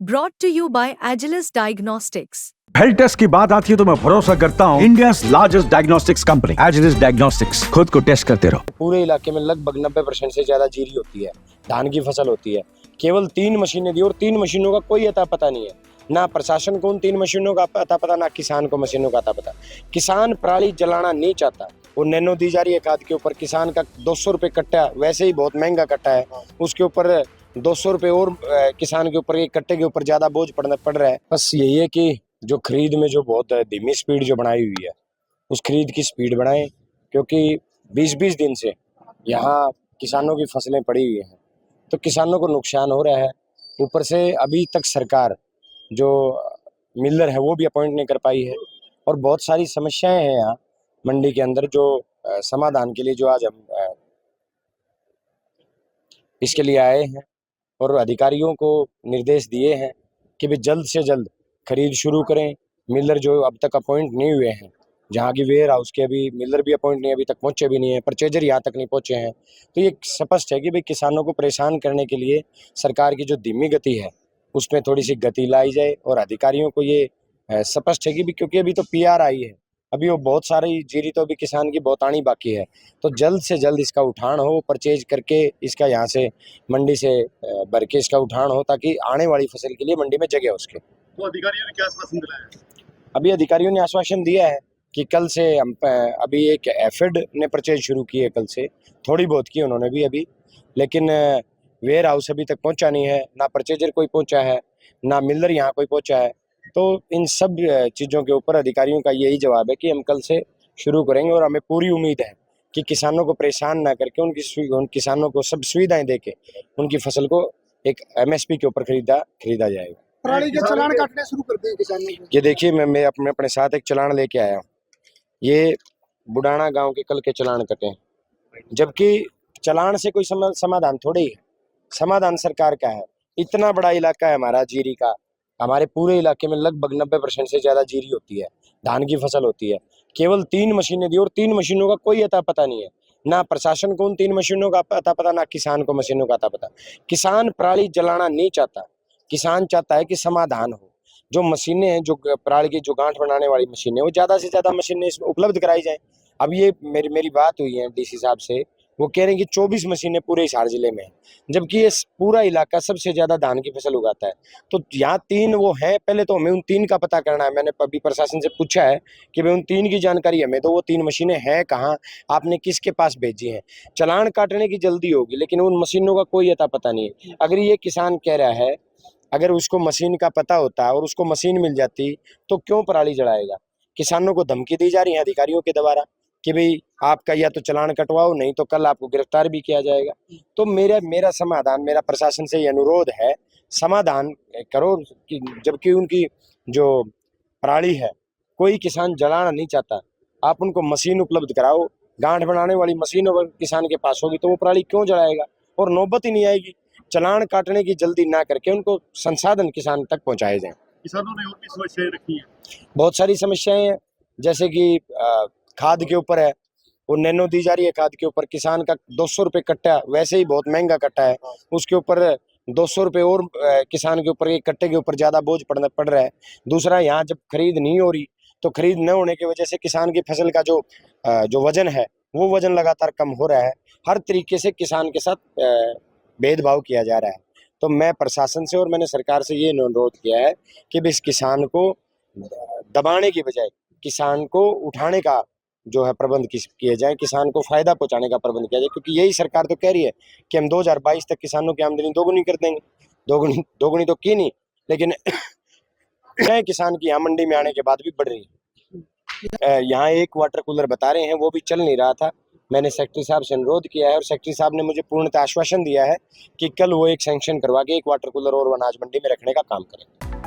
brought to you by Agilus Diagnostics. Health test की बात आती है तो मैं भरोसा करता हूँ India largest diagnostics company Agilus diagnostics. खुद को टेस्ट करते रहो। पूरे इलाके में लगभग 90% से ज्यादा जीरी होती है, धान की फसल होती है। केवल 3 मशीनें दी और 3 मशीनों का कोई अता पता नहीं है, ना प्रशासन को उन 3 मशीनों का अता पता, ना किसान को मशीनों का अता पता। किसान पराली जलाना नहीं चाहता, वो नैनो दी जा रही है खाद के ऊपर। किसान का 200 रुपये कट्टा, वैसे ही बहुत महंगा कट्टा है, उसके ऊपर 200 रुपये और किसान के ऊपर, एक कट्टे के ऊपर ज्यादा बोझ पड़ रहा है। बस यही है कि जो खरीद में जो बहुत धीमी स्पीड जो बनाई हुई है, उस खरीद की स्पीड बढ़ाएं, क्योंकि 20-20 दिन से यहाँ किसानों की फसलें पड़ी हुई हैं, तो किसानों को नुकसान हो रहा है। ऊपर से अभी तक सरकार जो मिलर है वो भी अपॉइंट नहीं कर पाई है, और बहुत सारी समस्याएं हैं यहाँ मंडी के अंदर, जो समाधान के लिए जो आज हम इसके लिए आए हैं और अधिकारियों को निर्देश दिए हैं कि वे जल्द से जल्द खरीद शुरू करें। मिलर जो अब तक अपॉइंट नहीं हुए हैं, जहाँ की वेयर हाउस के अभी मिलर भी अपॉइंट नहीं, अभी तक पहुंचे भी नहीं है, परचेजर यहाँ तक नहीं पहुंचे हैं। तो ये स्पष्ट है कि भाई किसानों को परेशान करने के लिए सरकार की जो धीमी गति है उसमें थोड़ी सी गति लाई जाए, और अधिकारियों को ये स्पष्ट है कि क्योंकि अभी तो PR आई है, अभी वो बहुत सारी जीरी तो अभी किसान की बहुत आनी बाकी है, तो जल्द से जल्द इसका उठान हो, परचेज करके इसका यहाँ से मंडी से भर के इसका उठान हो, ताकि आने वाली फसल के लिए मंडी में जगह हो उसके। तो अधिकारियों ने क्या आश्वासन दिलाया? अभी अधिकारियों ने आश्वासन दिया है कि कल से हम अभी एक एफिड ने परचेज शुरू की है, कल से थोड़ी बहुत की उन्होंने भी अभी, लेकिन वेयर हाउस अभी तक पहुंचा नहीं है, ना परचेजर कोई पहुंचा है, ना मिलर यहाँ कोई पहुंचा है। तो इन सब चीज़ों के ऊपर अधिकारियों का यही जवाब है कि हम कल से शुरू करेंगे, और हमें पूरी उम्मीद है कि किसानों को परेशान ना करके उन किसानों को सब सुविधाएं देके उनकी फसल को एक MSP के ऊपर खरीदा जाएगा। पराली के चालान काटने शुरू कर दिए किसानों ने। ये देखिए, मैं अपने साथ एक चालान लेके आया हूँ। ये बुडाना गांव के कल के चालान कटे हैं, जबकि चालान से कोई समाधान थोड़ी है, समाधान सरकार का है। इतना बड़ा इलाका है हमारा जीरी का, हमारे पूरे इलाके में लगभग 90% से ज्यादा जीरी होती है, धान की फसल होती है। केवल 3 मशीनें दी और 3 मशीनों का कोई अता पता नहीं है, ना प्रशासन को उन 3 मशीनों का अता पता, ना किसान को मशीनों का अता पता। किसान पराली जलाना नहीं चाहता, किसान चाहता है कि समाधान हो। जो मशीनें हैं, जो पराली की जो गांठ बनाने वाली मशीनें, वो ज्यादा से ज्यादा मशीनें इसमें उपलब्ध कराई जाए। अब ये मेरी बात हुई है DC साहब से, वो कह रहे हैं कि 24 मशीनें पूरे हिसार जिले में हैं, जबकि ये पूरा इलाका सबसे ज्यादा धान की फसल उगाता है। तो यहाँ 3 वो हैं, पहले तो हमें उन 3 का पता करना है। मैंने अभी प्रशासन से पूछा है कि भाई उन 3 की जानकारी हमें दो, वो 3 मशीनें हैं कहाँ, आपने किसके पास भेजी हैं। चालान काटने की जल्दी होगी, लेकिन उन मशीनों का कोई अता पता नहीं है। अगर ये किसान कह रहा है, अगर उसको मशीन का पता होता और उसको मशीन मिल जाती तो क्यों पराली जलाएगा। किसानों को धमकी दी जा रही है अधिकारियों के द्वारा कि भाई आपका या तो चालान कटवाओ, नहीं तो कल आपको गिरफ्तार भी किया जाएगा। तो मेरा समाधान, मेरा प्रशासन से ये अनुरोध है, समाधान करो। जबकि उनकी जो पराली है कोई किसान जलाना नहीं चाहता, आप उनको मशीन उपलब्ध कराओ। गांठ बनाने वाली मशीन अगर किसान के पास होगी तो वो पराली क्यों जलाएगा, और नौबत ही नहीं आएगी। चालान काटने की जल्दी ना करके उनको संसाधन किसान तक पहुंचाए जाएं। किसानों ने और भी समस्याएं रखी हैं। बहुत सारी समस्याएं हैं, जैसे कि खाद के ऊपर है, वो नैनो दी जा रही है खाद के ऊपर। किसान का 200 रुपये कट्टा, वैसे ही बहुत महंगा कट्टा है, उसके ऊपर 200 रुपये और किसान के ऊपर, एक कट्टे के ऊपर ज्यादा बोझ पड़ रहा है। दूसरा, यहाँ जब खरीद नहीं हो रही तो खरीद न होने की वजह से किसान की फसल का जो वजन है, वो वजन लगातार कम हो रहा है। हर तरीके से किसान के साथ भेदभाव किया जा रहा है। तो मैं प्रशासन से और मैंने सरकार से ये अनुरोध किया है कि इस किसान को दबाने की बजाय किसान को उठाने का जो है प्रबंध किए जाए, किसान को फायदा पहुंचाने का प्रबंध किया जाए। क्योंकि यही सरकार तो कह रही है कि हम 2022 तक किसानों की आमदनी दोगुनी कर देंगे। दोगुनी तो की नहीं, लेकिन किसान की यहाँ मंडी में आने के बाद भी बढ़ रही है। यहाँ एक वाटर कूलर बता रहे हैं, वो भी चल नहीं रहा था। मैंने सेक्रेटरी साहब से अनुरोध किया है और सेक्रेटरी साहब ने मुझे पूर्णतः आश्वासन दिया है कि कल वो एक सैंक्शन करवा के एक वाटर कूलर और अनाज मंडी में रखने का काम करें।